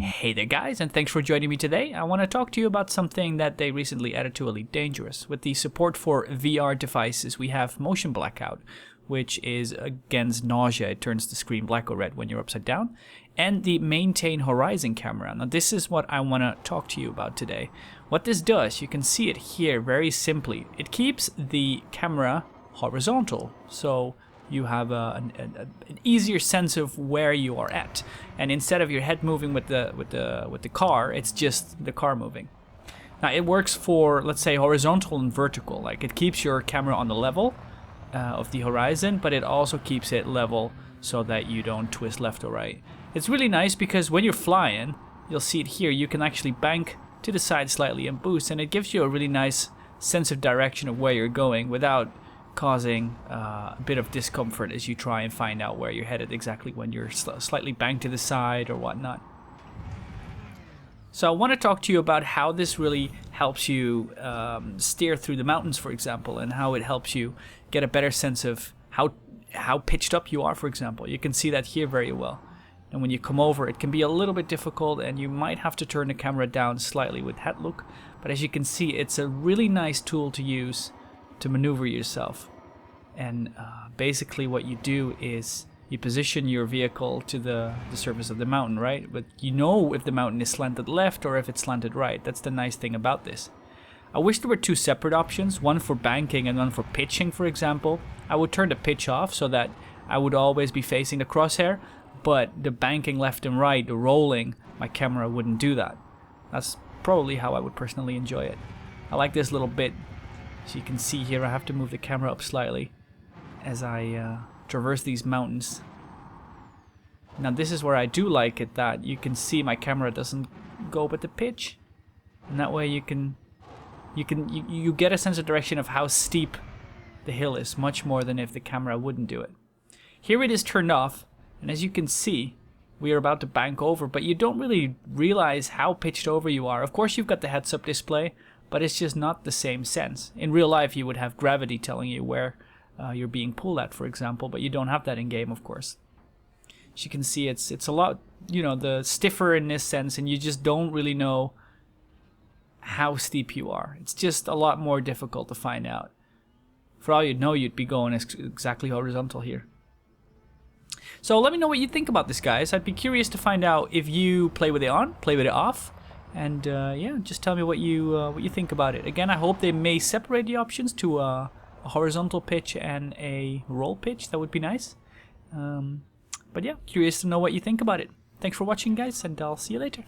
Hey there guys, and thanks for joining me today. I want to talk to you about something that they recently added to Elite Dangerous. With the support for VR devices, we have motion blackout, which is against nausea. It turns the screen black or red when you're upside down. And the maintain horizon camera. Now this is what I want to talk to you about today. What this does, you can see it here very simply. It keeps the camera horizontal, so you have an easier sense of where you are at, and instead of your head moving with the car, it's just the car moving. Now it works for, let's say, horizontal and vertical. Like, it keeps your camera on the level of the horizon, but it also keeps it level so that you don't twist left or right. It's really nice because when you're flying, you'll see it here, you can actually bank to the side slightly and boost, and it gives you a really nice sense of direction of where you're going without causing a bit of discomfort as you try and find out where you're headed exactly when you're slightly banked to the side or whatnot. So I want to talk to you about how this really helps you steer through the mountains, for example, and how it helps you get a better sense of how pitched up you are, for example. You can see that here very well. And when you come over, it can be a little bit difficult, and you might have to turn the camera down slightly with head look. But as you can see, it's a really nice tool to use to maneuver yourself. And basically what you do is you position your vehicle to the surface of the mountain, right? But you know if the mountain is slanted left or if it's slanted right. That's the nice thing about this. I wish there were two separate options, one for banking and one for pitching, for example. I would turn the pitch off so that I would always be facing the crosshair, but the banking left and right, the rolling, my camera wouldn't do that. That's probably how I would personally enjoy it. I like this little bit. So you can see here I have to move the camera up slightly as I traverse these mountains. Now this is where I do like it, that you can see my camera doesn't go with the pitch, and that way you get a sense of direction of how steep the hill is, much more than if the camera wouldn't do it. Here it is turned off, and as you can see, we are about to bank over, but you don't really realize how pitched over you are. Of course you've got the heads-up display, but it's just not the same sense. In real life, you would have gravity telling you where you're being pulled at, for example, but you don't have that in game, of course. As you can see, it's a lot, the stiffer in this sense, and you just don't really know how steep you are. It's just a lot more difficult to find out. For all you'd know, you'd be going exactly horizontal here. So let me know what you think about this, guys. I'd be curious to find out if you play with it on, play with it off. And yeah, just tell me what you think about it. Again, I hope they may separate the options to a horizontal pitch and a roll pitch. That would be nice. But yeah, curious to know what you think about it. Thanks for watching, guys, and I'll see you later.